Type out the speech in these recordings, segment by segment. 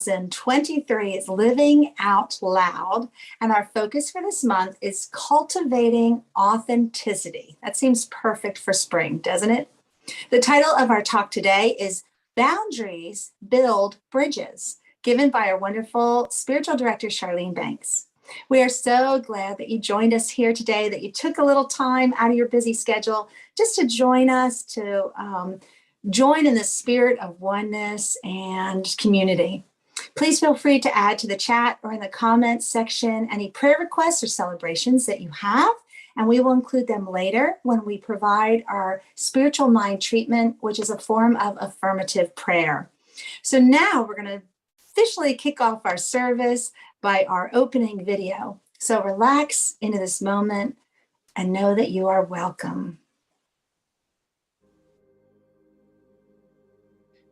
2023 is Living Out Loud, and our focus for this month is cultivating authenticity. That seems perfect for spring, doesn't it? The title of our talk today is Boundaries Build Bridges, given by our wonderful spiritual director, Charlene Banks. We are so glad that you joined us here today, that you took a little time out of your busy schedule just to join us, to join in the spirit of oneness and community. Please feel free to add to the chat or in the comments section any prayer requests or celebrations that you have, and we will include them later when we provide our spiritual mind treatment, which is a form of affirmative prayer. So now we're going to officially kick off our service by our opening video. So relax into this moment and know that you are welcome.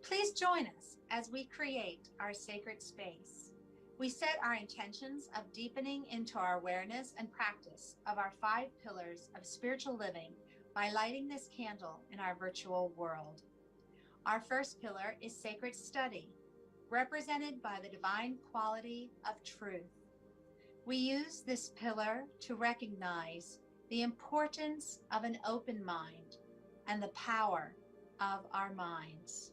Please join us as we create our sacred space. We set our intentions of deepening into our awareness and practice of our 5 pillars of spiritual living by lighting this candle in our virtual world. Our first pillar is sacred study, represented by the divine quality of truth. We use this pillar to recognize the importance of an open mind and the power of our minds.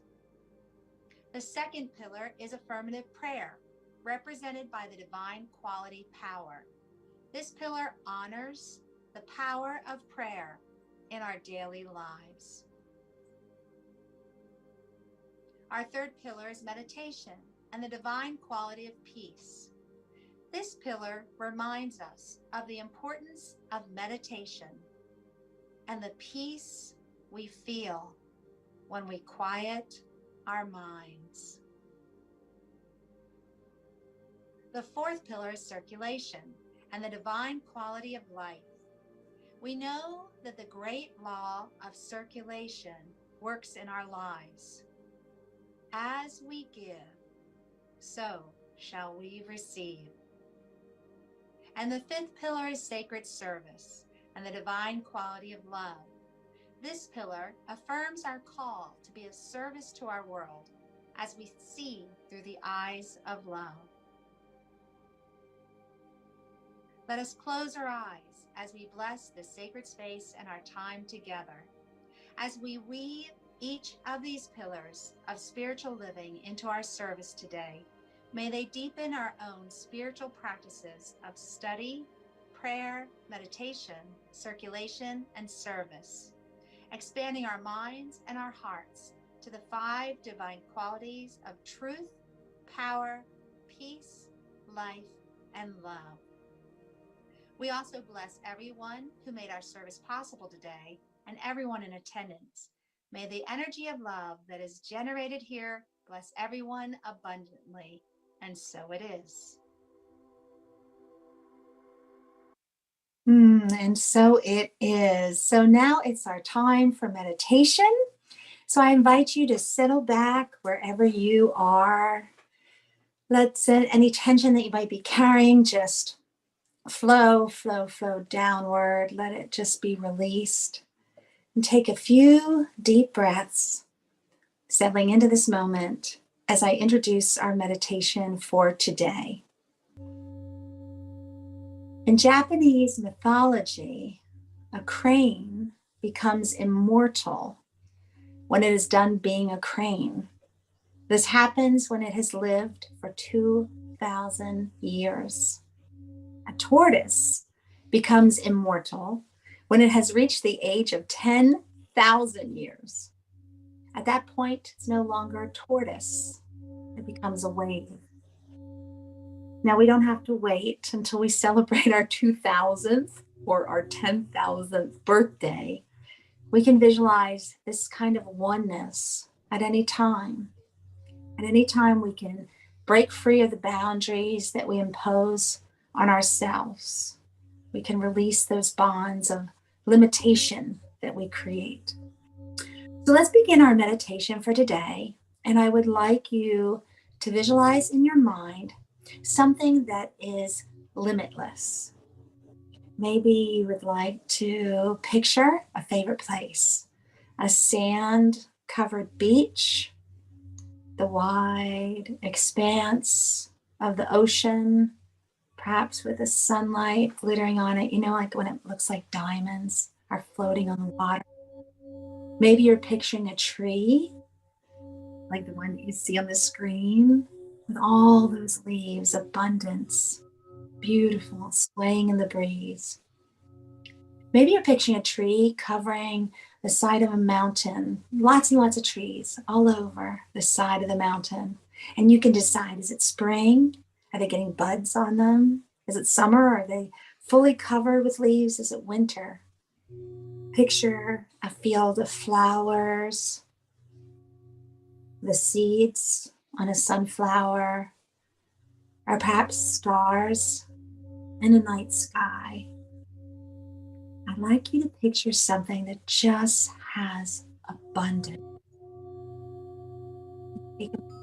The second pillar is affirmative prayer, represented by the divine quality power. This pillar honors the power of prayer in our daily lives. Our third pillar is meditation and the divine quality of peace. This pillar reminds us of the importance of meditation and the peace we feel when we quiet our minds. The fourth pillar is circulation and the divine quality of life. We know that the great law of circulation works in our lives. As we give, so shall we receive. And the fifth pillar is sacred service and the divine quality of love. This pillar affirms our call to be of service to our world as we see through the eyes of love. Let us close our eyes as we bless this sacred space and our time together. As we weave each of these pillars of spiritual living into our service today, may they deepen our own spiritual practices of study, prayer, meditation, circulation, and service, expanding our minds and our hearts to the 5 divine qualities of truth, power, peace, life, and love. We also bless everyone who made our service possible today and everyone in attendance. May the energy of love that is generated here bless everyone abundantly, and so it is. And so it is. So now it's our time for meditation. So I invite you to settle back wherever you are. Let any tension that you might be carrying just flow downward. Let it just be released. And take a few deep breaths, settling into this moment as I introduce our meditation for today. In Japanese mythology, a crane becomes immortal when it is done being a crane. This happens when it has lived for 2,000 years. A tortoise becomes immortal when it has reached the age of 10,000 years. At that point, it's no longer a tortoise. It becomes a wave. Now, we don't have to wait until we celebrate our 2000th or our 10,000th birthday. We can visualize this kind of oneness at any time. At any time, we can break free of the boundaries that we impose on ourselves. We can release those bonds of limitation that we create. So let's begin our meditation for today. And I would like you to visualize in your mind something that is limitless. Maybe you would like to picture a favorite place, a sand-covered beach, the wide expanse of the ocean, perhaps with the sunlight glittering on it, like when it looks like diamonds are floating on the water. Maybe you're picturing a tree, like the one that you see on the screen, with all those leaves, abundance, beautiful, swaying in the breeze. Maybe you're picturing a tree covering the side of a mountain, lots and lots of trees all over the side of the mountain. And you can decide, is it spring? Are they getting buds on them? Is it summer? Are they fully covered with leaves? Is it winter? Picture a field of flowers, the seeds on a sunflower, or perhaps stars in a night sky. I'd like you to picture something that just has abundance. Take a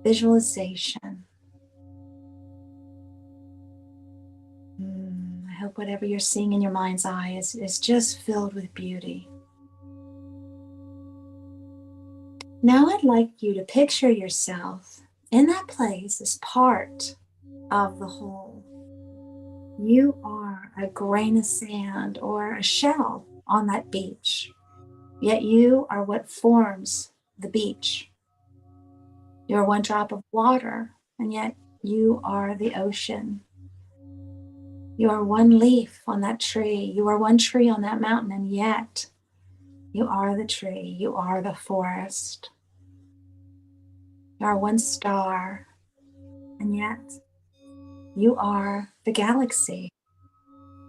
visualization. I hope whatever you're seeing in your mind's eye is just filled with beauty. Now I'd like you to picture yourself in that place as part of the whole. You are a grain of sand or a shell on that beach, yet you are what forms the beach. You're one drop of water, and yet you are the ocean. You are one leaf on that tree. You are one tree on that mountain, and yet you are the tree. You are the forest. You are one star, and yet you are the galaxy.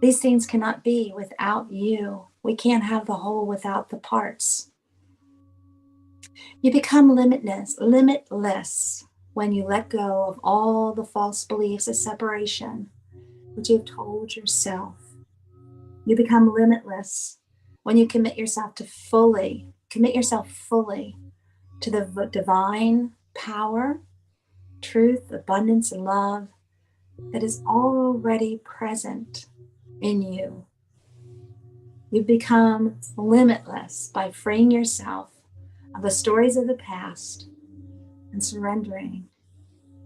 These things cannot be without you. We can't have the whole without the parts. You become limitless when you let go of all the false beliefs of separation, which you've told yourself. You become limitless when you commit yourself fully to the divine power, truth, abundance, and love that is already present in you. You become limitless by freeing yourself of the stories of the past and surrendering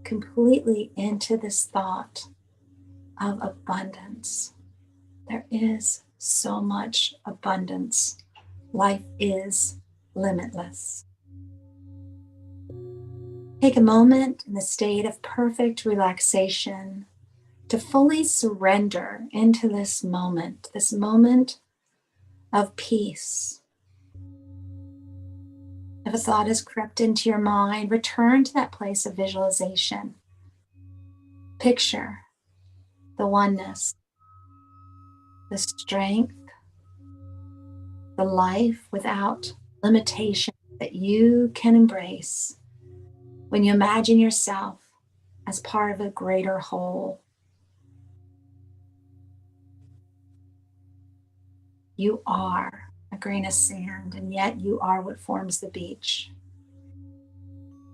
completely into this thought of abundance. There is so much abundance. Life is limitless. Take a moment in the state of perfect relaxation to fully surrender into this moment of peace. If a thought has crept into your mind, return to that place of visualization. Picture the oneness, the strength, the life without limitation that you can embrace when you imagine yourself as part of a greater whole. You are a grain of sand, and yet you are what forms the beach.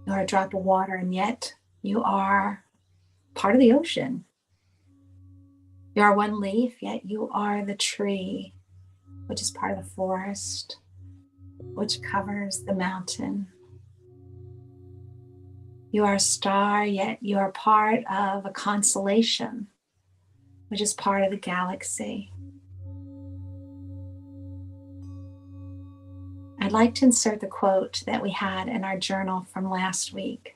You are a drop of water, and yet you are part of the ocean. You are one leaf, yet you are the tree, which is part of the forest, which covers the mountain. You are a star, yet you are part of a constellation, which is part of the galaxy. I'd like to insert the quote that we had in our journal from last week.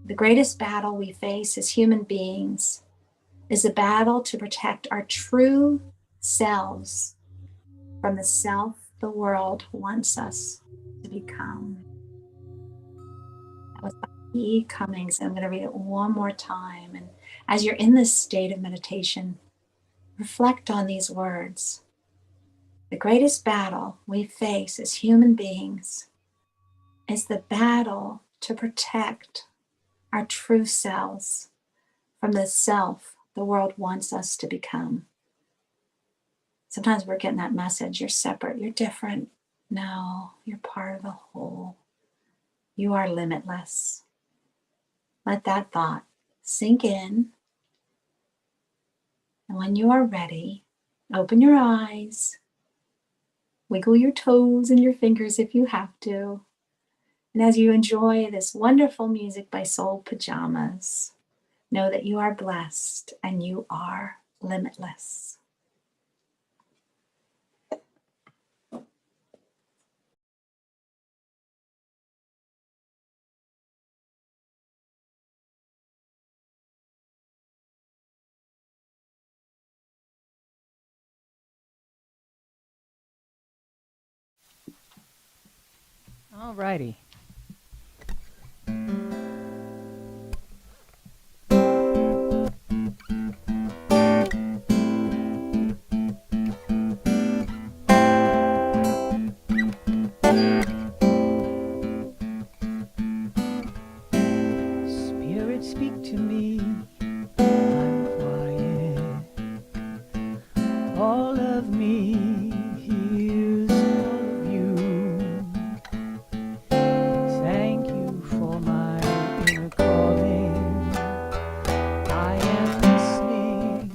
The greatest battle we face as human beings is a battle to protect our true selves from the self the world wants us to become. That was by E. Cummings. I'm going to read it one more time. And as you're in this state of meditation, reflect on these words. The greatest battle we face as human beings is the battle to protect our true selves from the self the world wants us to become. Sometimes we're getting that message, you're separate, you're different. No, you're part of the whole. You are limitless. Let that thought sink in. And when you are ready, open your eyes Wiggle your toes and your fingers if you have to. And as you enjoy this wonderful music by Soul Pajamas, know that you are blessed and you are limitless. All righty. Spirit, speak to me. I'm quiet. All of me hears all of you. Thank you for my inner calling. I am listening.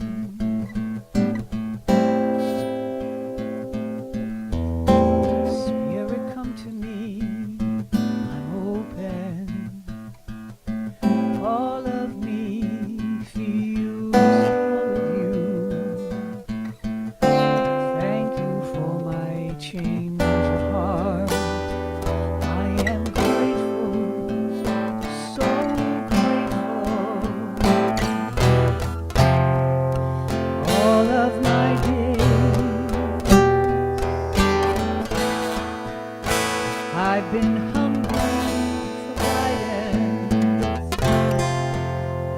Spirit, come to me. I'm open. All of me feels all of you. Thank you for my change of heart. I am grateful, so grateful. All of my days, I've been hungry for guidance,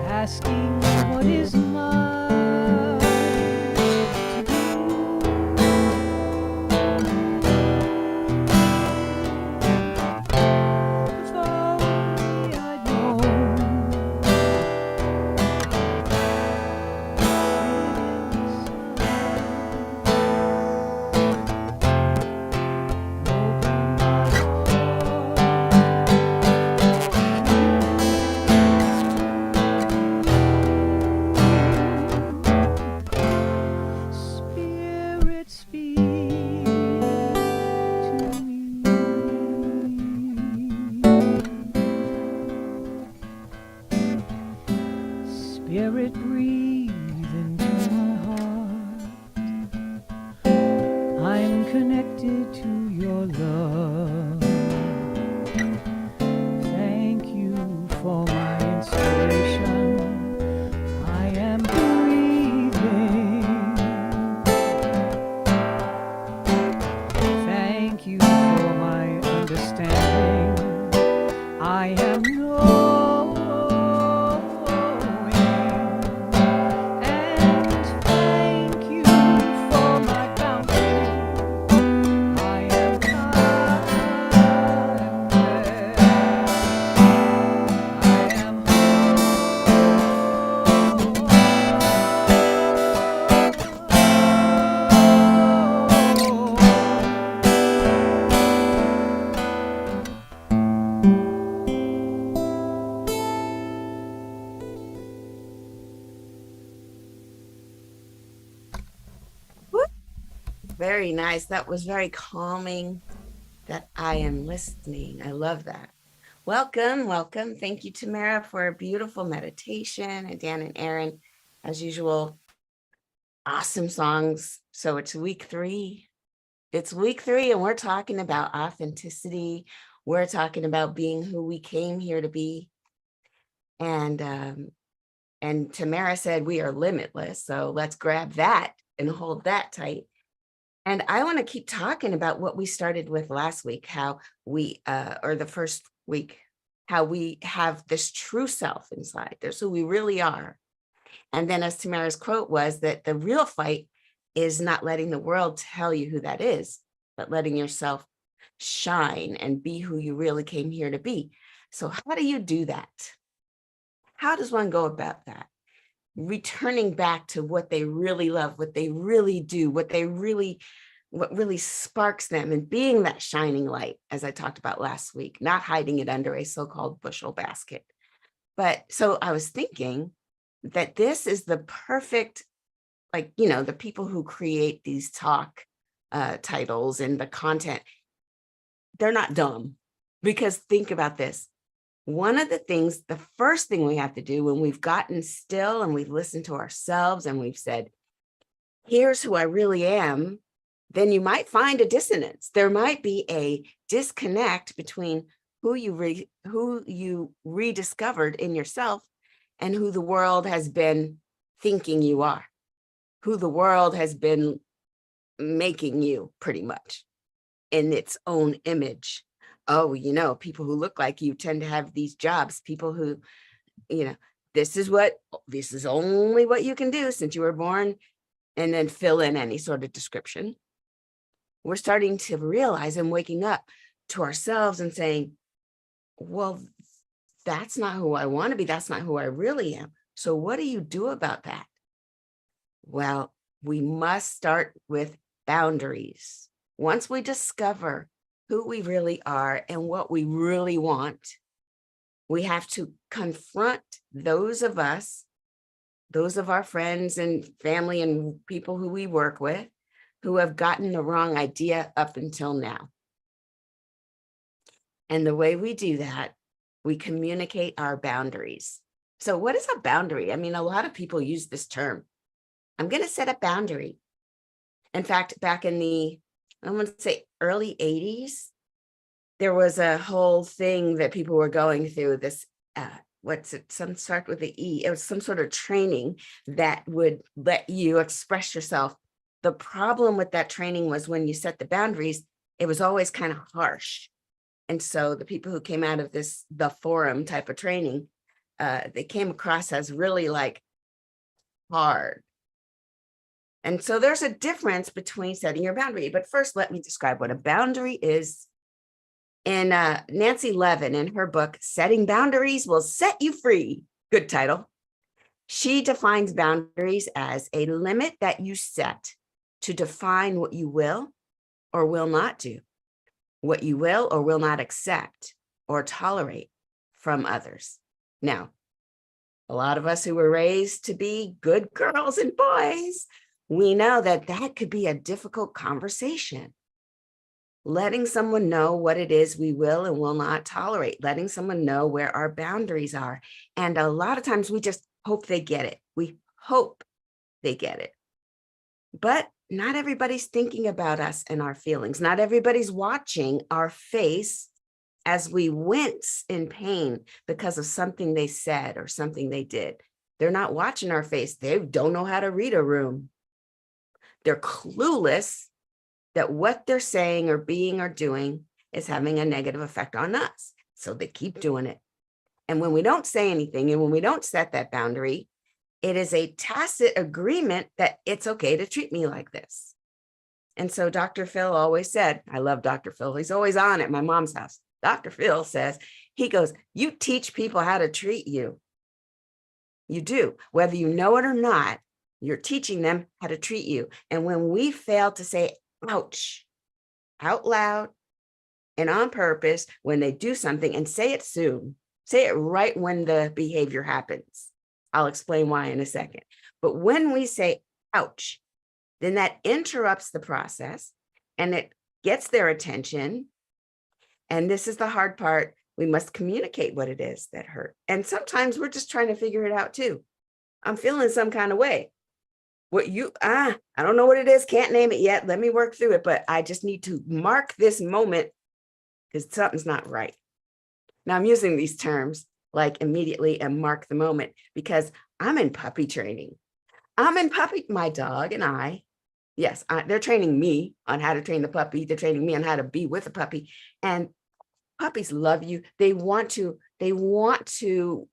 asking what is mine to do. If only I'd known Spirit, speak to me. Spirit, breathe into my heart. I'm connected to your love. Thank you for my inspiration. I am breathing. Thank you for my understanding. I am knowing. And thank you for my bounty. I am kindness. I am Very nice. That was very calming. That I am listening. I love that. Welcome, welcome. Thank you, Tamara, for a beautiful meditation. And Dan and Aaron, as usual, awesome songs. So it's week 3. It's week 3, and we're talking about authenticity. We're talking about being who we came here to be. And Tamara said we are limitless. So let's grab that and hold that tight. And I want to keep talking about what we started with last week, how we, or the first week, how we have this true self inside. There's who we really are. And then as Tamara's quote was that the real fight is not letting the world tell you who that is, but letting yourself shine and be who you really came here to be. So how do you do that? How does one go about that? Returning back to what they really love, what they really do, what really sparks them, and being that shining light, as I talked about last week, not hiding it under a so-called bushel basket. But so I was thinking that this is the perfect, like, the people who create these talk titles and the content, they're not dumb. Because think about this. One of the things, the first thing we have to do when we've gotten still and we've listened to ourselves and we've said, here's who I really am, then you might find a dissonance. There might be a disconnect between who you rediscovered in yourself and who the world has been thinking you are, who the world has been making you pretty much in its own image. Oh, you know, people who look like you tend to have these jobs, people who, you know, this is only what you can do since you were born, and then fill in any sort of description. We're starting to realize and waking up to ourselves and saying, well, that's not who I want to be. That's not who I really am. So what do you do about that? Well, we must start with boundaries. Once we discover who we really are and what we really want, we have to confront those of us, those of our friends and family and people who we work with, who have gotten the wrong idea up until now. And the way we do that, we communicate our boundaries. So what is a boundary? I mean, a lot of people use this term. I'm going to set a boundary. In fact, back in the, I want to say early 80s, there was a whole thing that people were going through this, some start with the E. It was some sort of training that would let you express yourself. The problem with that training was when you set the boundaries, it was always kind of harsh. And so the people who came out of the forum type of training, they came across as really like hard. And so there's a difference between setting your boundary. But first, let me describe what a boundary is. In Nancy Levin, in her book, Setting Boundaries Will Set You Free, good title, she defines boundaries as a limit that you set to define what you will or will not do, what you will or will not accept or tolerate from others. Now, a lot of us who were raised to be good girls and boys, we know that that could be a difficult conversation. Letting someone know what it is we will and will not tolerate, letting someone know where our boundaries are. And a lot of times we just hope they get it. We hope they get it. But not everybody's thinking about us and our feelings. Not everybody's watching our face as we wince in pain because of something they said or something they did. They're not watching our face. They don't know how to read a room. They're clueless that what they're saying or being or doing is having a negative effect on us. So they keep doing it. And when we don't say anything and when we don't set that boundary, it is a tacit agreement that it's okay to treat me like this. And so Dr. Phil always said, I love Dr. Phil. He's always on at my mom's house. Dr. Phil says, he goes, you teach people how to treat you. You do, whether you know it or not, you're teaching them how to treat you. And when we fail to say, ouch, out loud and on purpose when they do something, and say it soon, say it right when the behavior happens. I'll explain why in a second. But when we say, ouch, then that interrupts the process and it gets their attention. And this is the hard part. We must communicate what it is that hurt. And sometimes we're just trying to figure it out too. I'm feeling some kind of way. I don't know what it is, can't name it yet. Let me work through it, but I just need to mark this moment because something's not right. Now I'm using these terms like immediately and mark the moment because I'm in puppy training. My dog and I, yes, they're training me on how to train the puppy. They're training me on how to be with a puppy. And puppies love you. They want to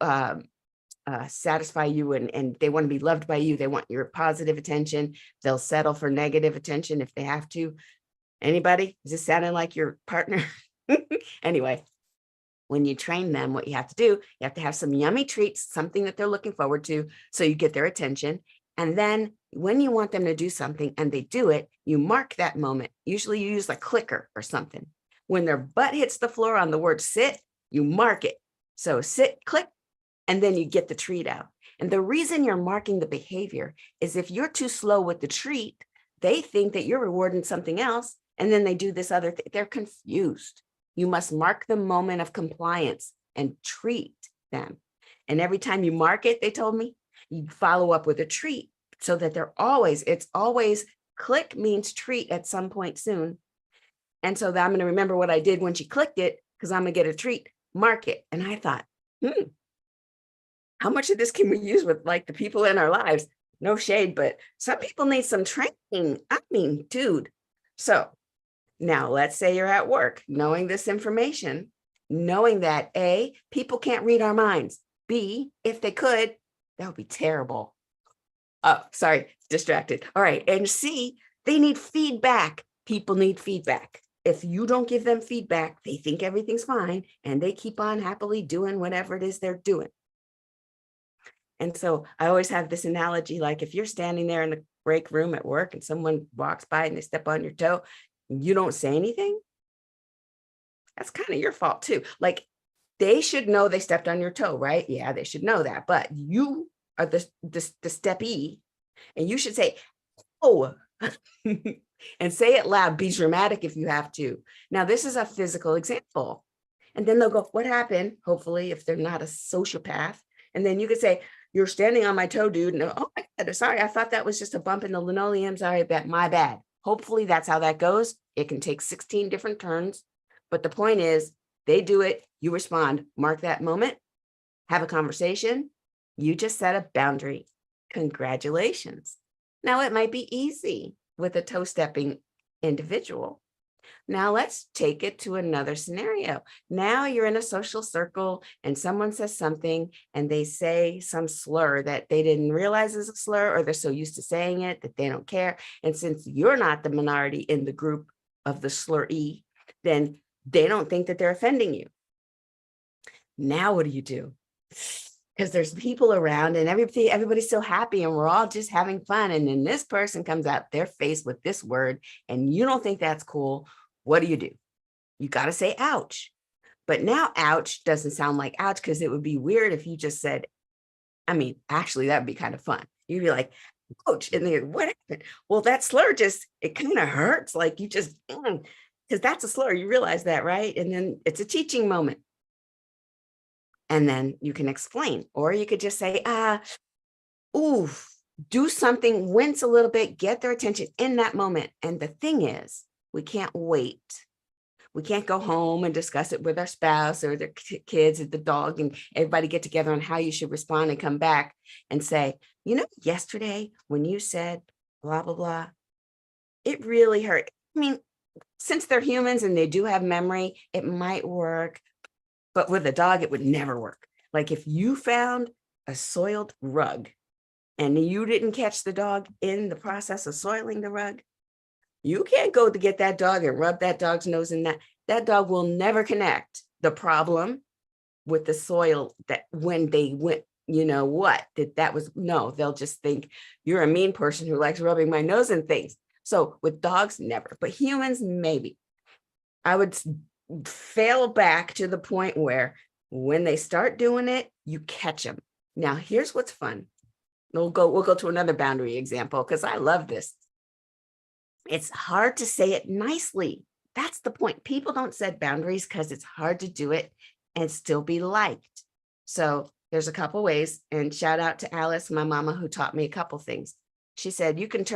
satisfy you and they want to be loved by you. They want your positive attention. They'll settle for negative attention if they have to. Anybody? Is this sounding like your partner? Anyway, when you train them, what you have to do, you have to have some yummy treats, something that they're looking forward to, so you get their attention. And then when you want them to do something and they do it, you mark that moment. Usually you use a clicker or something. When their butt hits the floor on the word sit, you mark it. So sit, click, and then you get the treat out. And the reason you're marking the behavior is if you're too slow with the treat, they think that you're rewarding something else, and then they do this other thing. They're confused. You must mark the moment of compliance and treat them. And every time you mark it, they told me, you follow up with a treat so that it's always click means treat at some point soon. And so that I'm going to remember what I did when she clicked it, because I'm going to get a treat, mark it. And I thought, how much of this can we use with like the people in our lives? No shade, but some people need some training. I mean, dude. So now let's say you're at work, knowing this information, knowing that A, people can't read our minds. B, if they could, that would be terrible. Oh, sorry, distracted. All right. And C, they need feedback. People need feedback. If you don't give them feedback, they think everything's fine and they keep on happily doing whatever it is they're doing. And so I always have this analogy, like if you're standing there in the break room at work and someone walks by and they step on your toe, and you don't say anything, that's kind of your fault too. Like they should know they stepped on your toe, right? Yeah, they should know that. But you are the steppee, and you should say, oh, and say it loud, be dramatic if you have to. Now, this is a physical example. And then they'll go, what happened? Hopefully, if they're not a sociopath. And then you could say, you're standing on my toe, dude. And oh my God, sorry, I thought that was just a bump in the linoleum. Sorry, my bad. Hopefully that's how that goes. It can take 16 different turns. But the point is, they do it, you respond, mark that moment, have a conversation. You just set a boundary. Congratulations. Now it might be easy with a toe stepping individual. Now let's take it to another scenario. Now you're in a social circle and someone says something and they say some slur that they didn't realize is a slur, or they're so used to saying it that they don't care. And since you're not the minority in the group of the slur-y, then they don't think that they're offending you. Now what do you do? Because there's people around and everybody's so happy and we're all just having fun. And then this person comes out their face with this word and you don't think that's cool. What do? You got to say ouch. But now ouch doesn't sound like ouch, because it would be weird if you just said, I mean, actually, that would be kind of fun. You'd be like, ouch. And then what happened? Well, that slur it kind of hurts. Like you just, because that's a slur. You realize that, right? And then it's a teaching moment. And then you can explain, or you could just say, oof, do something, wince a little bit, get their attention in that moment. And the thing is, we can't wait. We can't go home and discuss it with our spouse or their kids or the dog and everybody get together on how you should respond and come back and say, yesterday when you said blah, blah, blah, it really hurt. I mean, since they're humans and they do have memory, it might work. But with a dog, it would never work. Like if you found a soiled rug and you didn't catch the dog in the process of soiling the rug, you can't go to get that dog and rub that dog's nose in that. That dog will never connect the problem with the soil that when they went, they'll just think you're a mean person who likes rubbing my nose in things. So with dogs, never, but humans, maybe. I would fail back to the point where when they start doing it, you catch them. Now, here's what's fun. We'll go to another boundary example because I love this. It's hard to say it nicely. That's the point. People don't set boundaries because it's hard to do it and still be liked. So there's a couple ways, and shout out to Alice, my mama, who taught me a couple things. She said, you can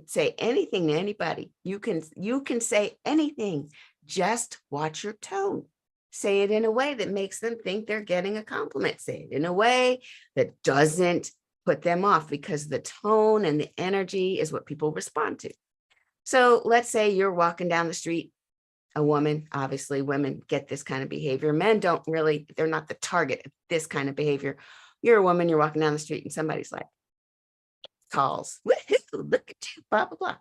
say anything to anybody. You can say anything. Just watch your tone. Say it in a way that makes them think they're getting a compliment. Say it in a way that doesn't put them off, because the tone and the energy is what people respond to. So let's say you're walking down the street, a woman, obviously women get this kind of behavior. Men don't really, they're not the target of this kind of behavior. You're a woman, you're walking down the street and somebody's like, calls, woohoo, look at you, blah, blah, blah.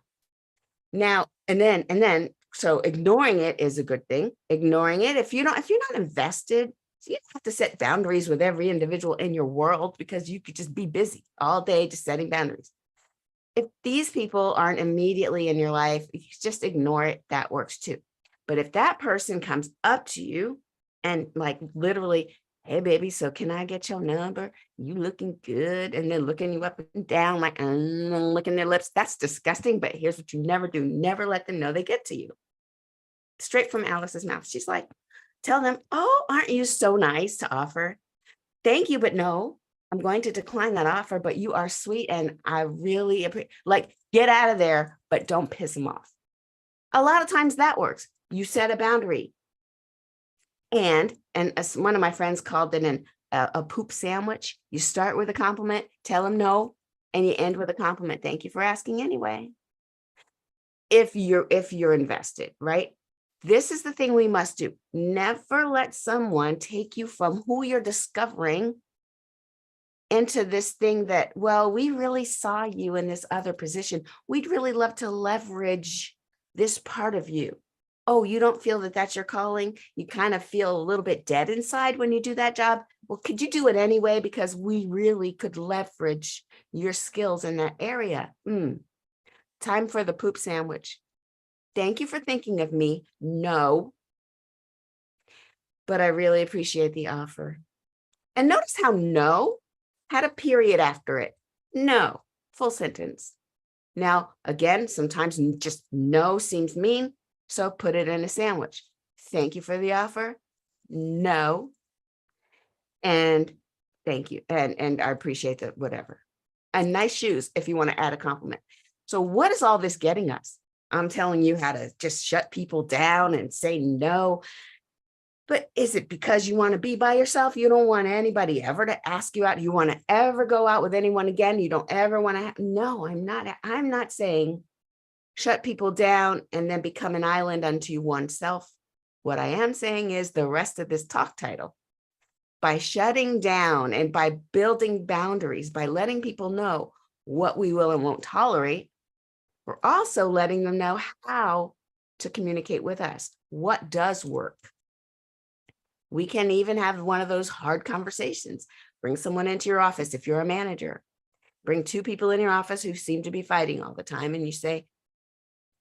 Now, and then, so ignoring it is a good thing. Ignoring it, if you're not invested, so you don't have to set boundaries with every individual in your world, because you could just be busy all day just setting boundaries. If these people aren't immediately in your life, you just ignore it. That works too. But if that person comes up to you and like literally Hey, baby, so can I get your number? You looking good. And then looking you up and down, like licking their lips. That's disgusting. But here's what you never do. Never let them know they get to you. Straight from Alice's mouth. She's like, tell them, oh, aren't you so nice to offer? Thank you, but no, I'm going to decline that offer, but you are sweet. And I really appreciate, like, get out of there, but don't piss them off. A lot of times that works. You set a boundary. And as one of my friends called it a poop sandwich. You start with a compliment, tell them no, and you end with a compliment. Thank you for asking anyway. If you're invested, right? This is the thing we must do. Never let someone take you from who you're discovering into this thing that, well, we really saw you in this other position. We'd really love to leverage this part of you. Oh, you don't feel that that's your calling? You kind of feel a little bit dead inside when you do that job? Well, could you do it anyway? Because we really could leverage your skills in that area. Time for the poop sandwich. Thank you for thinking of me. No, but I really appreciate the offer. And notice how no had a period after it. No, full sentence. Now, again, sometimes just no seems mean. So put it in a sandwich. Thank you for the offer. No. And thank you. And I appreciate that, whatever. And nice shoes if you want to add a compliment. So what is all this getting us? I'm telling you how to just shut people down and say no. But is it because you want to be by yourself? You don't want anybody ever to ask you out. You want to ever go out with anyone again? You don't ever want to. No, I'm not saying shut people down and then become an island unto oneself. What I am saying is the rest of this talk title, by shutting down and by building boundaries, by letting people know what we will and won't tolerate, we're also letting them know how to communicate with us, what does work. We can even have one of those hard conversations. Bring someone into your office if you're a manager. Bring two people in your office who seem to be fighting all the time, and you say,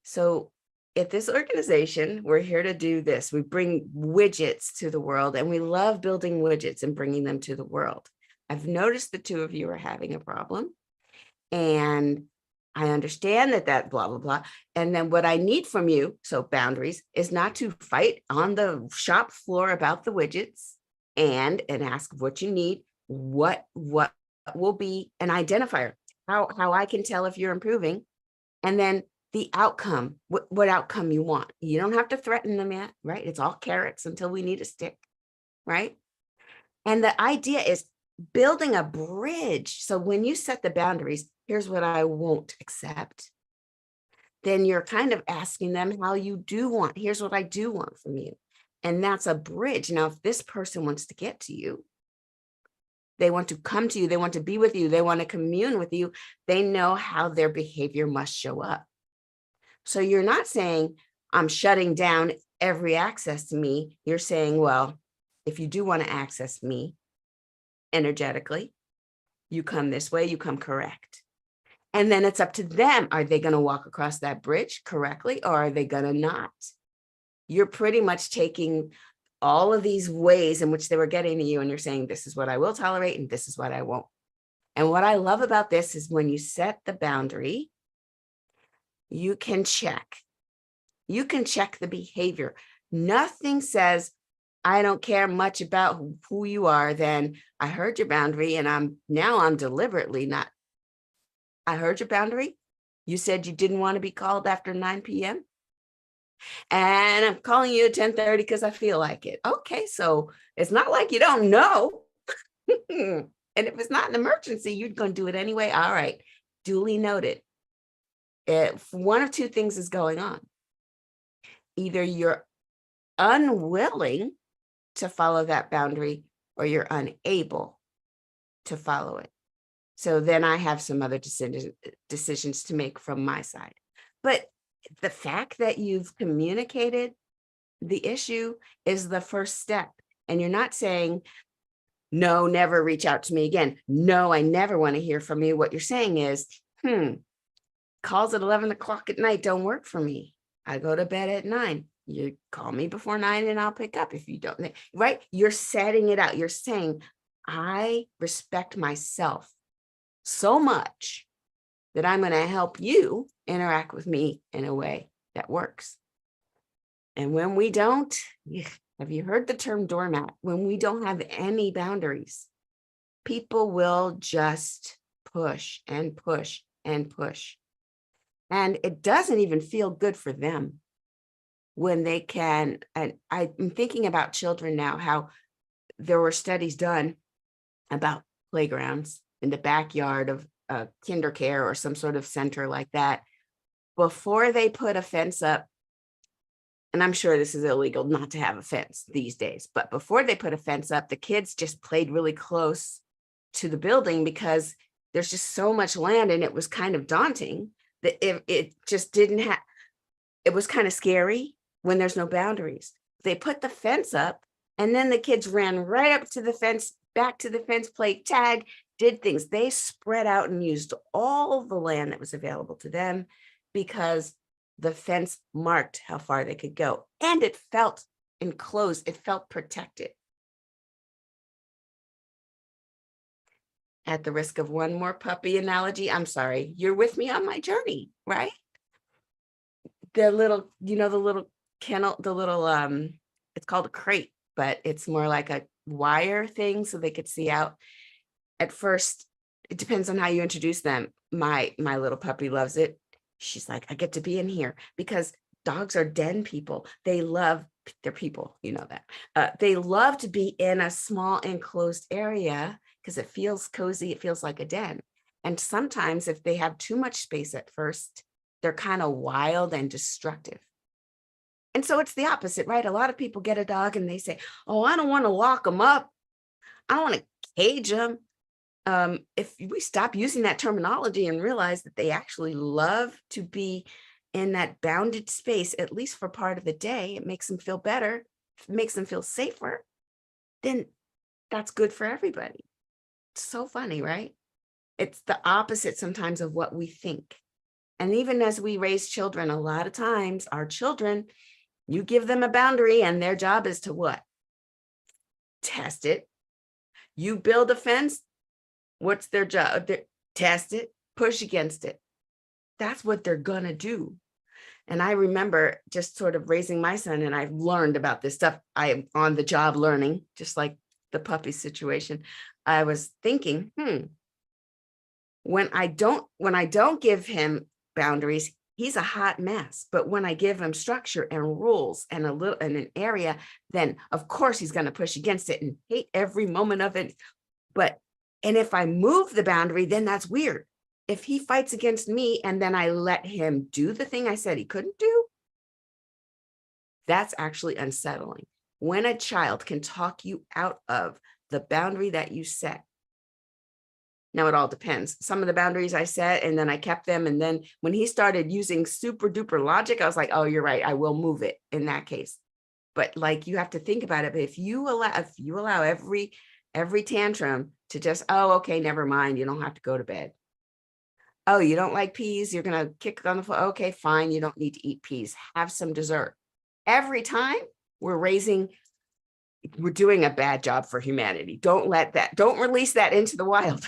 so at this organization, we're here to do this. We bring widgets to the world, and we love building widgets and bringing them to the world. I've noticed the two of you are having a problem, and I understand that blah, blah, blah. And then what I need from you, so boundaries, is not to fight on the shop floor about the widgets and ask what you need, what will be an identifier, how I can tell if you're improving, and then the outcome, what outcome you want. You don't have to threaten them yet, right? It's all carrots until we need a stick, right? And the idea is building a bridge. So when you set the boundaries, here's what I won't accept. Then you're kind of asking them how you do want. Here's what I do want from you. And that's a bridge. Now, if this person wants to get to you, they want to come to you, they want to be with you, they want to commune with you, they know how their behavior must show up. So you're not saying, I'm shutting down every access to me. You're saying, well, if you do want to access me energetically, you come this way, you come correct. And then it's up to them. Are they going to walk across that bridge correctly, or are they going to not? You're pretty much taking all of these ways in which they were getting to you, and you're saying, this is what I will tolerate and this is what I won't. And what I love about this is when you set the boundary, you can check. You can check the behavior. Nothing says, I don't care much about who you are, then I heard your boundary and I'm deliberately not. I heard your boundary. You said you didn't want to be called after 9 p.m. And I'm calling you at 10:30 because I feel like it. Okay, so it's not like you don't know. And if it's not an emergency, you're going to do it anyway. All right, duly noted. If one of two things is going on. Either you're unwilling to follow that boundary or you're unable to follow it. So then I have some other decisions to make from my side. But the fact that you've communicated the issue is the first step. And you're not saying, no, never reach out to me again. No, I never want to hear from you. What you're saying is, calls at 11 o'clock at night don't work for me. I go to bed at 9. You call me before 9 and I'll pick up if you don't, right? You're setting it out. You're saying, I respect myself so much that I'm going to help you interact with me in a way that works. And when we don't, have you heard the term doormat? When we don't have any boundaries, people will just push and push and push. And it doesn't even feel good for them when they can. And I'm thinking about children now, how there were studies done about playgrounds in the backyard of kinder care or some sort of center like that. Before they put a fence up, and I'm sure this is illegal not to have a fence these days, but before they put a fence up, the kids just played really close to the building because there's just so much land, and it was kind of daunting that it just didn't have, it was kind of scary when there's no boundaries. They put the fence up, and then the kids ran right up to the fence, back to the fence, played tag, did things. They spread out and used all the land that was available to them because the fence marked how far they could go. And it felt enclosed, it felt protected. At the risk of one more puppy analogy, I'm sorry, you're with me on my journey, right? The little, the little kennel, the little, it's called a crate, but it's more like a wire thing so they could see out. At first, it depends on how you introduce them. My little puppy loves it. She's like, I get to be in here, because dogs are den people. They love, they're people, you know that. They love to be in a small enclosed area because it feels cozy. It feels like a den. And sometimes if they have too much space at first, they're kind of wild and destructive. And so it's the opposite, right? A lot of people get a dog and they say, oh, I don't want to lock them up. I don't want to cage them. If we stop using that terminology and realize that they actually love to be in that bounded space, at least for part of the day, it makes them feel better, it makes them feel safer, then that's good for everybody. It's so funny, right? It's the opposite sometimes of what we think. And even as we raise children, a lot of times our children, you give them a boundary and their job is to what? Test it. You build a fence. What's their job? Test it, push against it. That's what they're going to do. And I remember just sort of raising my son, and I've learned about this stuff. I am on the job learning, just like the puppy situation. I was thinking, when I don't give him boundaries, he's a hot mess. But when I give him structure and rules and an area, then of course he's going to push against it and hate every moment of it. And if I move the boundary, then that's weird. If he fights against me and then I let him do the thing I said he couldn't do, that's actually unsettling. When a child can talk you out of the boundary that you set. Now, it all depends. Some of the boundaries I set and then I kept them. And then when he started using super duper logic, I was like, oh, you're right. I will move it in that case. But like, you have to think about it. But if you allow every tantrum to just, oh, okay, never mind. You don't have to go to bed. Oh, you don't like peas. You're going to kick on the floor. Okay, fine. You don't need to eat peas. Have some dessert. Every time we're doing a bad job for humanity. Don't release that into the wild.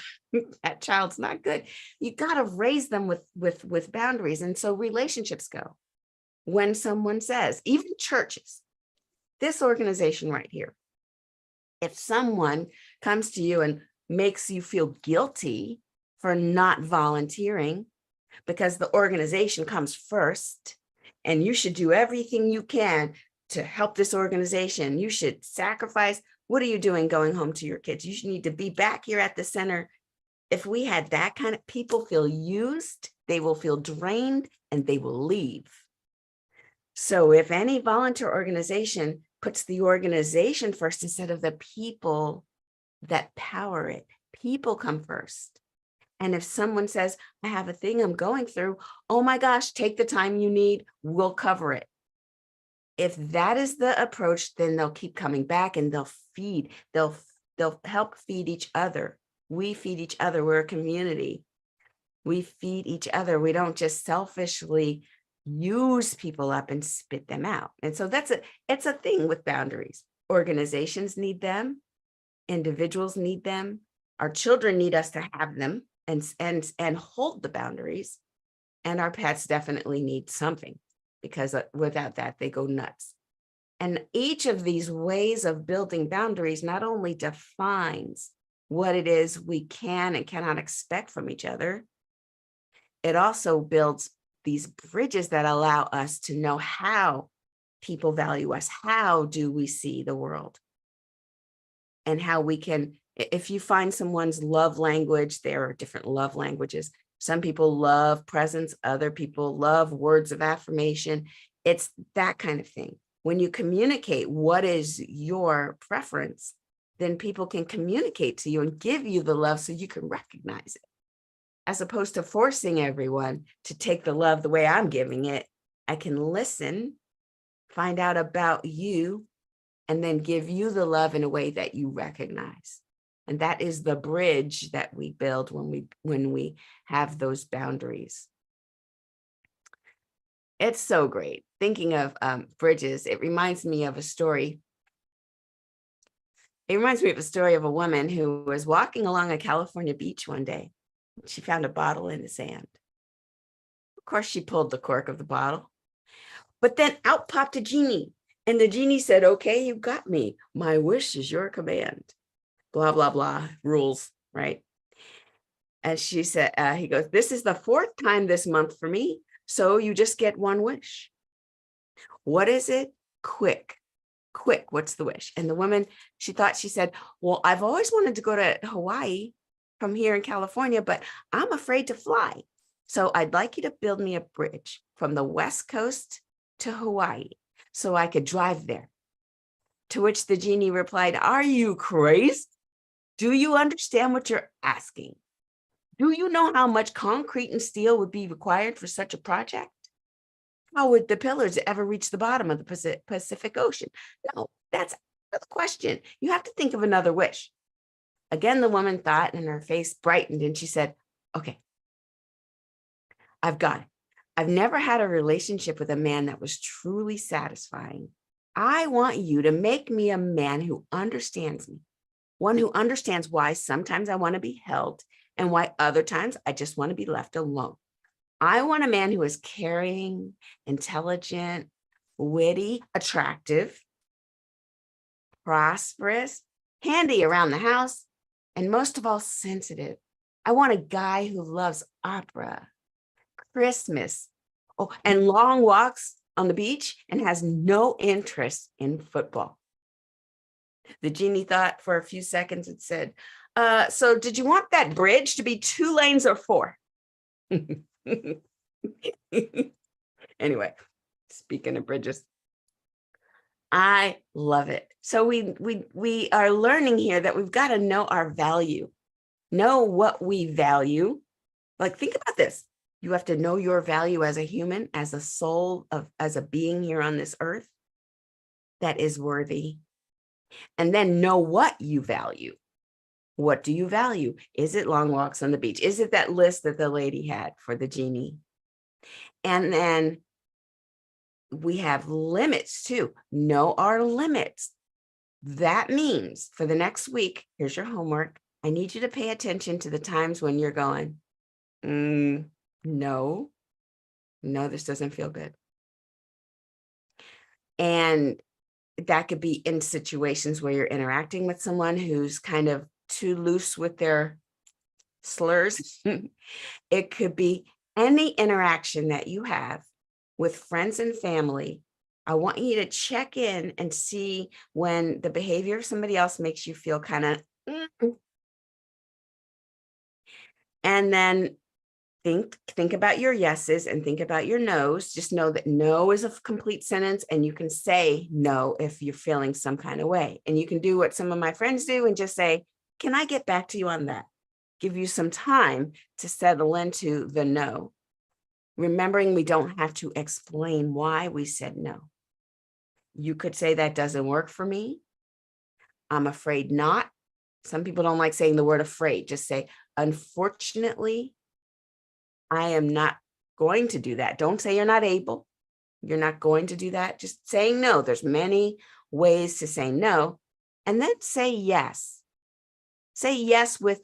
That child's not good. You got to raise them with boundaries. And so relationships go. When someone says, even churches, this organization right here, if someone comes to you and makes you feel guilty for not volunteering because the organization comes first and you should do everything you can to help this organization, you should sacrifice. What are you doing going home to your kids? You should need to be back here at the center. If we had that kind of people feel used, they will feel drained and they will leave. So if any volunteer organization puts the organization first instead of the people that power it, people come first. And if someone says, I have a thing I'm going through, oh my gosh, take the time you need, we'll cover it. If that is the approach, then they'll keep coming back and they'll help feed each other. We feed each other. We're a community. We feed each other. We don't just selfishly use people up and spit them out. And so it's a thing with boundaries. Organizations need them, individuals need them, our children need us to have them and hold the boundaries. And our pets definitely need something, because without that, they go nuts. And each of these ways of building boundaries not only defines what it is we can and cannot expect from each other, it also builds these bridges that allow us to know how people value us. How do we see the world? And how we can, if you find someone's love language, there are different love languages. Some people love presence, other people love words of affirmation. It's that kind of thing. When you communicate what is your preference, then people can communicate to you and give you the love so you can recognize it. As opposed to forcing everyone to take the love the way I'm giving it, I can listen, find out about you, and then give you the love in a way that you recognize. And that is the bridge that we build when we have those boundaries. It's so great. Thinking of bridges, it reminds me of a story. It reminds me of a story of a woman who was walking along a California beach one day. She found a bottle in the sand. Of course, she pulled the cork of the bottle, but then out popped a genie. And the genie said, okay, you got me. My wish is your command. Blah, blah, blah, rules, right? And she said, he goes, this is the 4th time this month for me. So you just get one wish. What is it? Quick, what's the wish? And the woman, she said, well, I've always wanted to go to Hawaii from here in California, but I'm afraid to fly. So I'd like you to build me a bridge from the West Coast to Hawaii so I could drive there. To which the genie replied, are you crazy? Do you understand what you're asking? Do you know how much concrete and steel would be required for such a project? How would the pillars ever reach the bottom of the Pacific Ocean? No, that's the question. You have to think of another wish. Again, the woman thought, and her face brightened, and she said, okay, I've got it. I've never had a relationship with a man that was truly satisfying. I want you to make me a man who understands me, one who understands why sometimes I want to be held and why other times I just want to be left alone. I want a man who is caring, intelligent, witty, attractive, prosperous, handy around the house, and most of all, sensitive. I want a guy who loves opera, Christmas, and long walks on the beach and has no interest in football. The genie thought for a few seconds and said, so did you want that bridge to be 2 lanes or 4? Anyway, speaking of bridges, I love it. So we are learning here that we've got to know our value, know what we value. Like, think about this. You have to know your value as a human, as a soul, as a being here on this earth that is worthy. And then know what you value. What do you value? Is it long walks on the beach? Is it that list that the lady had for the genie? And then we have limits too. Know our limits. That means for the next week, here's your homework. I need you to pay attention to the times when you're going, no, this doesn't feel good. And that could be in situations where you're interacting with someone who's kind of too loose with their slurs. It could be any interaction that you have with friends and family. I want you to check in and see when the behavior of somebody else makes you feel kind of, and then think about your yeses and think about your nos. Just know that no is a complete sentence, and you can say no if you're feeling some kind of way. And you can do what some of my friends do and just say, can I get back to you on that? Give you some time to settle into the no. Remembering we don't have to explain why we said no. You could say that doesn't work for me. I'm afraid not. Some people don't like saying the word afraid. Just say, unfortunately, I am not going to do that. Don't say you're not able. You're not going to do that. Just saying no. There's many ways to say no. And then say yes. Say yes with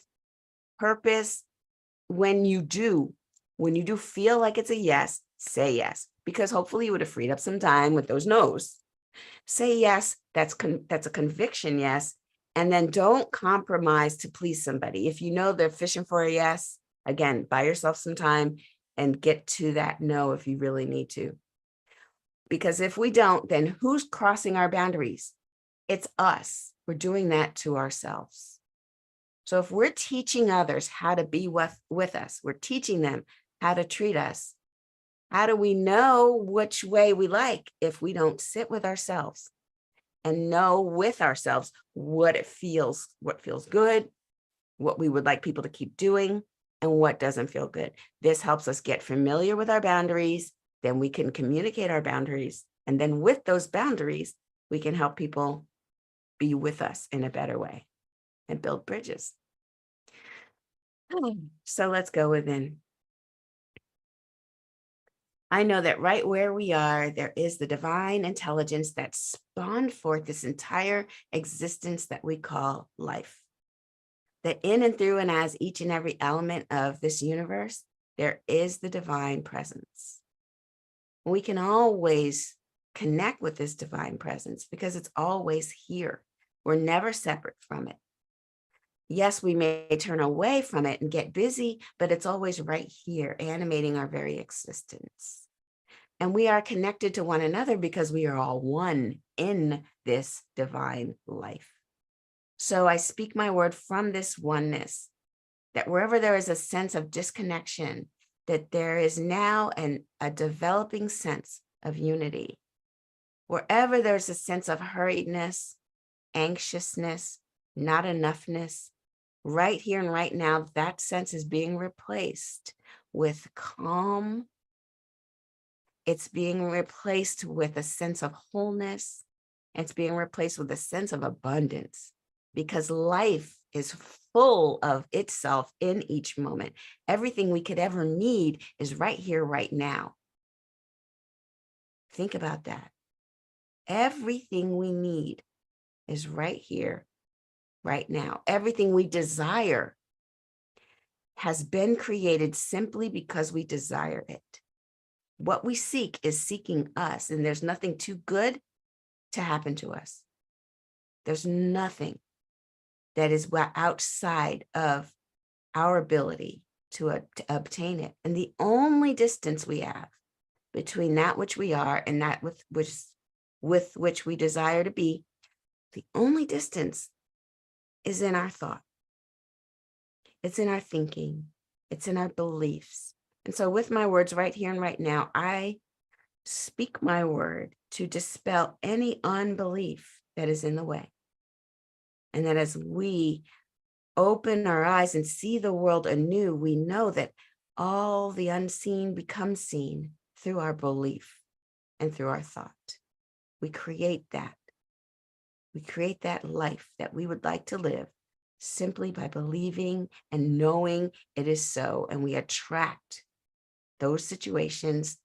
purpose. When you do feel like it's a yes, say yes, because hopefully you would have freed up some time with those no's. Say yes. That's a conviction yes. And then don't compromise to please somebody. If you know they're fishing for a yes, again, buy yourself some time and get to that no if you really need to. Because if we don't, then who's crossing our boundaries? It's us. We're doing that to ourselves. So if we're teaching others how to be with us, we're teaching them how to treat us. How do we know which way we like if we don't sit with ourselves and know with ourselves what feels good, what we would like people to keep doing, and what doesn't feel good? This helps us get familiar with our boundaries. Then we can communicate our boundaries. And then with those boundaries, we can help people be with us in a better way and build bridges. So let's go within. I know that right where we are, there is the divine intelligence that spawned forth this entire existence that we call life. That in and through and as each and every element of this universe, there is the divine presence. We can always connect with this divine presence because it's always here. We're never separate from it. Yes, we may turn away from it and get busy, but it's always right here, animating our very existence. And we are connected to one another because we are all one in this divine life. So I speak my word from this oneness, that wherever there is a sense of disconnection, that there is now a developing sense of unity. Wherever there's a sense of hurriedness, anxiousness, not enoughness, right here and right now, that sense is being replaced with calm. It's being replaced with a sense of wholeness. It's being replaced with a sense of abundance, because life is full of itself in each moment. Everything we could ever need is right here, right now. Think about that. Everything we need is right here, right now. Everything we desire has been created simply because we desire it. What we seek is seeking us, and there's nothing too good to happen to us. There's nothing that is outside of our ability to obtain it. And the only distance we have between that which we are and that with which we desire to be, the only distance is in our thought. It's in our thinking. It's in our beliefs. And so with my words right here and right now, I speak my word to dispel any unbelief that is in the way. And that as we open our eyes and see the world anew, we know that all the unseen becomes seen through our belief and through our thought. We create that. We create that life that we would like to live simply by believing and knowing it is so. And we attract those situations,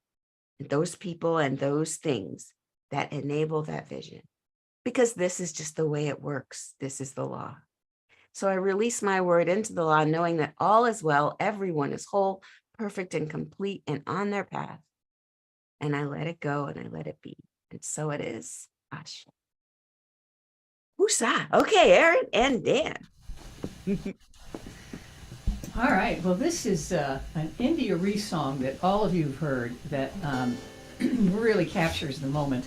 those people, and those things that enable that vision. Because this is just the way it works. This is the law. So I release my word into the law, knowing that all is well, everyone is whole, perfect, and complete, and on their path. And I let it go and I let it be. And so it is. Ashe. Woosah. Okay, Aaron and Dan. All right. Well, this is an India Ree song that all of you have heard that really captures the moment.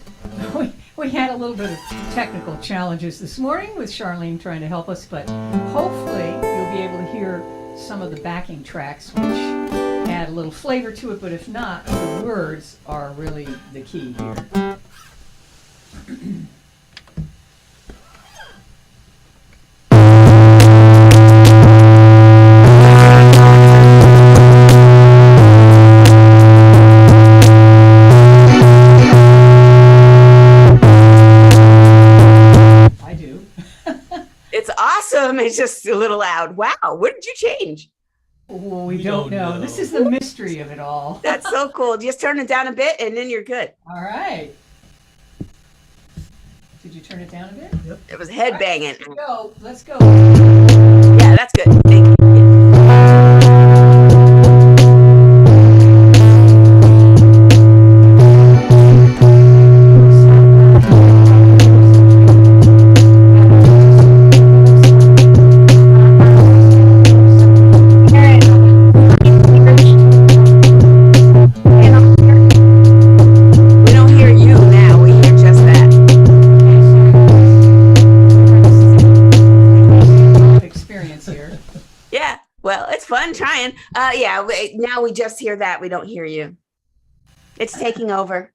We had a little bit of technical challenges this morning with Charlene trying to help us, but hopefully you'll be able to hear some of the backing tracks, which add a little flavor to it, but if not, the words are really the key here. It's awesome. It's just a little loud. Wow. What did you change? Oh, we don't know. This is the mystery of it all. That's so cool. Just turn it down a bit and then you're good. All right. Did you turn it down a bit? Yep. It was head banging. Let's go. Let's go. Yeah, that's good. Thank you. We don't hear you now. We hear just that. Experience here. Yeah. Well, it's fun trying. Yeah. Now we just hear that. We don't hear you. It's taking over.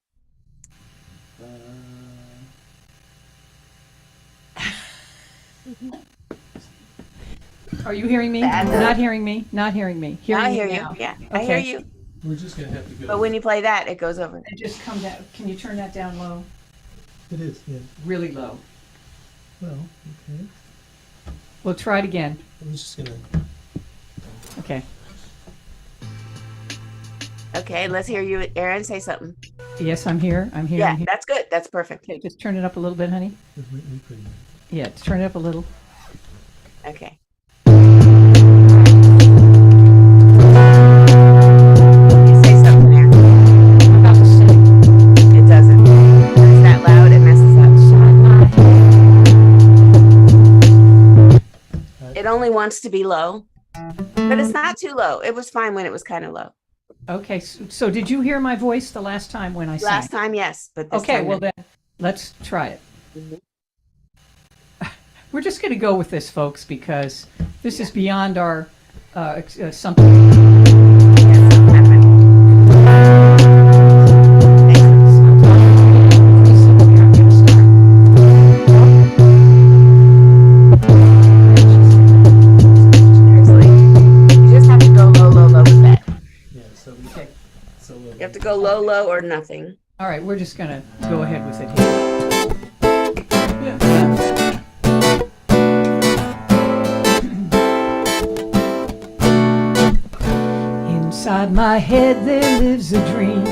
Are you hearing me? Bad. Not hearing me. Not hearing me. Hearing I me hear you. now. Yeah, I hear Okay. you. We're just gonna have to go. But when you play that, it goes over. And just come down. Can you turn that down low? It is, yeah. Really low. Well, okay. We'll try it again. I'm just gonna. Okay. Okay, let's hear you, Aaron. Say something. Yes, I'm here. I'm here. Yeah, I'm here. that's good. That's perfect. Okay, just turn it up a little bit, honey. We couldn't. Yeah, turn it up a little. Okay. You say something there. I'm about to sing. It doesn't. When it's that loud, it messes up. It only wants to be low, but it's not too low. It was fine when it was kind of low. Okay, so did you hear my voice the last time when I sang? Last time, yes, but this Okay, time well no. then, let's try it. Mhm. We're just going to go with this, folks, because this is beyond our something. Yeah, something happened. Seriously. You just have to go low, low, low with that. Yeah, so we. Okay. So You have to go low, low, or nothing. All right, we're just going to go ahead with it here. Inside my head there lives a dream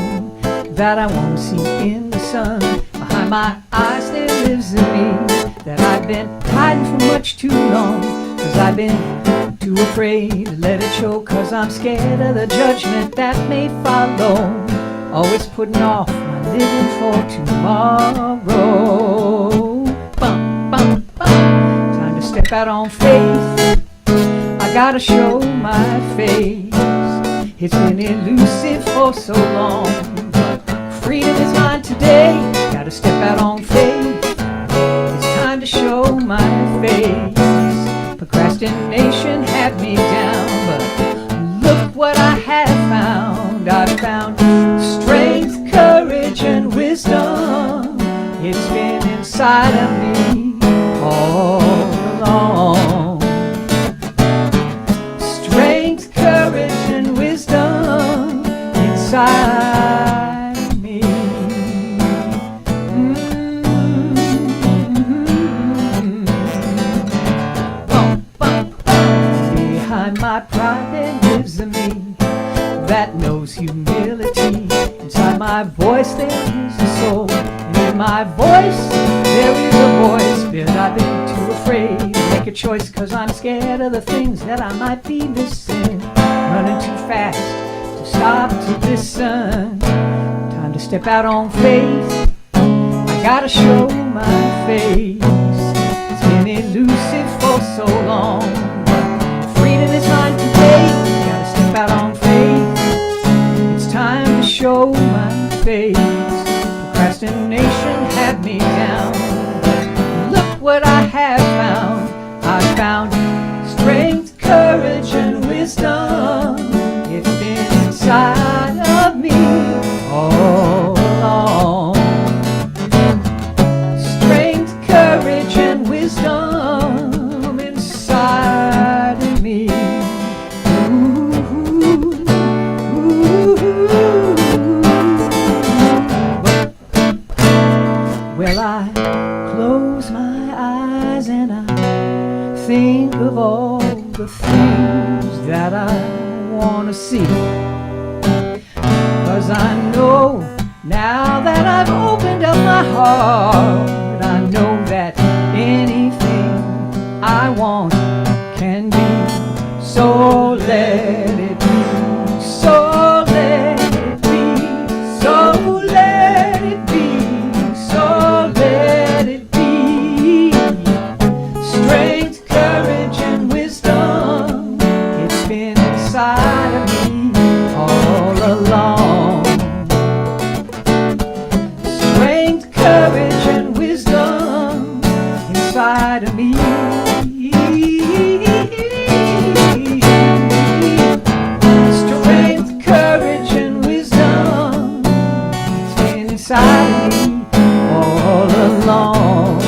that I won't see in the sun. Behind my eyes there lives a me that I've been hiding for much too long. 'Cause I've been too afraid to let it show. 'Cause I'm scared of the judgment that may follow. Always putting off my living for tomorrow. Bum, bum, bum. Time to step out on faith. I gotta show my face. It's been elusive for so long, but freedom is mine today. Gotta step out on faith. It's time to show my face. Procrastination had me down, but look what I have found. I've found strength, courage, and wisdom. It's been inside of me all along. Strength, courage, and wisdom inside me. Bum, bum, bum. Behind my pride there lives a me that knows humility. Inside my voice there is a soul, and in my voice there is a voice. But I've been too afraid to make a choice, 'cause I'm scared of the things that I might be missing. Running too fast to stop to listen. Time to step out on faith. I gotta show my face. It's been elusive for so long, but freedom is mine today. Gotta step out on faith. It's time to show my face. Procrastination had me down, but look what I have found. I found strength, courage, and wisdom. It's been inside of me all along. Strength, courage, and wisdom inside of me. Well, I close my eyes and I think of all the things that I wanna see. 'Cause I know now that I've opened up my heart, I know that anything I want can be. So let it be, so let it be, so let it be, so let it be. Strength, courage, and wisdom, it's been inside of me all along. Strength, courage, and wisdom inside of me. Strength, courage, and wisdom, it's been inside of me all along.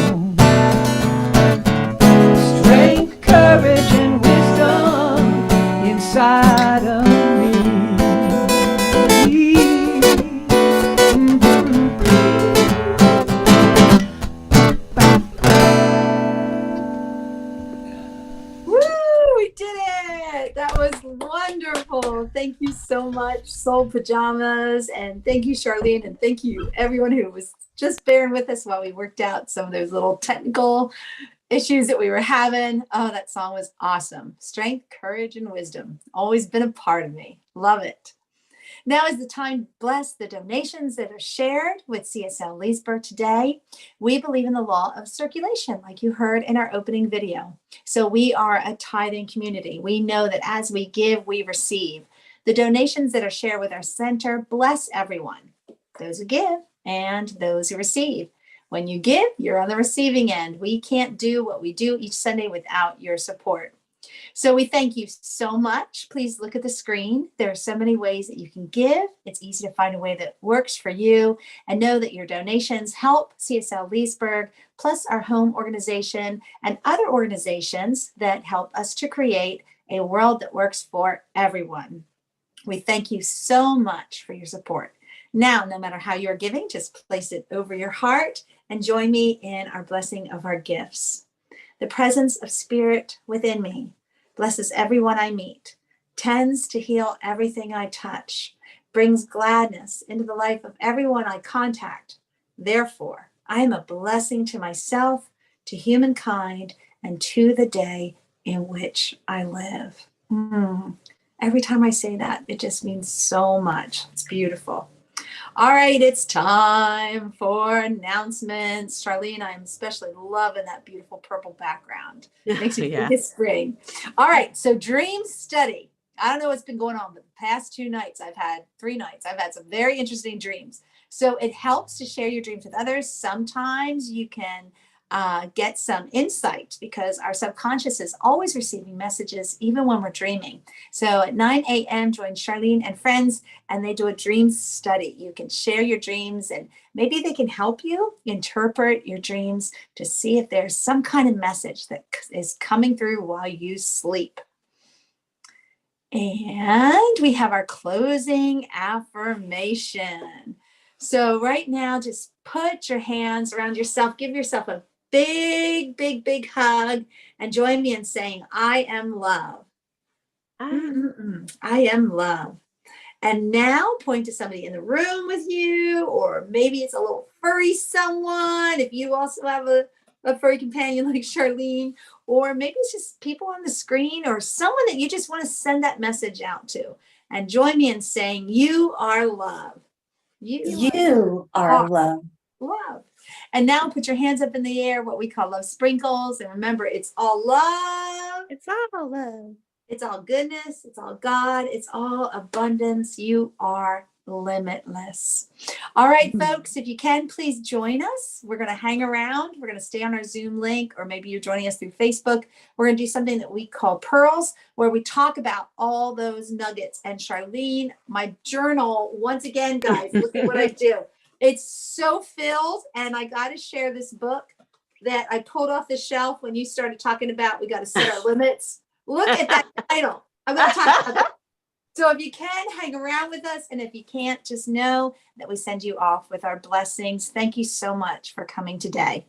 Strength, courage, and wisdom inside of me. Woo! We did it! That was wonderful. Thank you so much, Soul Pajamas. And thank you, Charlene. And thank you, everyone who was just bearing with us while we worked out some of those little technical issues that we were having. Oh, that song was awesome. Strength, courage, and wisdom. Always been a part of me. Love it. Now is the time to bless the donations that are shared with CSL Leesburg today. We believe in the law of circulation, like you heard in our opening video. So we are a tithing community. We know that as we give, we receive. The donations that are shared with our center bless everyone, those who give and those who receive. When you give, you're on the receiving end. We can't do what we do each Sunday without your support. So we thank you so much. Please look at the screen. There are so many ways that you can give. It's easy to find a way that works for you, and know that your donations help CSL Leesburg, plus our home organization and other organizations that help us to create a world that works for everyone. We thank you so much for your support. Now, no matter how you're giving, just place it over your heart and join me in our blessing of our gifts. The presence of Spirit within me blesses everyone I meet, tends to heal everything I touch, brings gladness into the life of everyone I contact. Therefore, I am a blessing to myself, to humankind, and to the day in which I live. Every time I say that, it just means so much. It's beautiful. All right, it's time for announcements. Charlene, I'm especially loving that beautiful purple background. Makes me think it's spring. All right, so dream study. I don't know what's been going on, but the past 3 nights, I've had some very interesting dreams. So it helps to share your dreams with others. Sometimes you can get some insight, because our subconscious is always receiving messages, even when we're dreaming. So at 9 a.m., join Charlene and friends, and they do a dream study. You can share your dreams, and maybe they can help you interpret your dreams to see if there's some kind of message that is coming through while you sleep. And we have our closing affirmation. So right now, just put your hands around yourself, give yourself a big, big, big hug, and join me in saying, I am love. I am love. And now point to somebody in the room with you, or maybe it's a little furry someone, if you also have a furry companion like Charlene, or maybe it's just people on the screen, or someone that you just want to send that message out to. And join me in saying, you are love. You are love. Love. And now put your hands up in the air, what we call love sprinkles. And remember, it's all love. It's all love. It's all goodness. It's all God. It's all abundance. You are limitless. All right, folks, if you can, please join us. We're going to hang around. We're going to stay on our Zoom link, or maybe you're joining us through Facebook. We're going to do something that we call Pearls, where we talk about all those nuggets. And Charlene, my journal, once again, guys, look at what I do. It's so filled, and I got to share this book that I pulled off the shelf when you started talking about we got to set our limits. Look at that title. I'm going to talk about that. So if you can, hang around with us. And if you can't, just know that we send you off with our blessings. Thank you so much for coming today.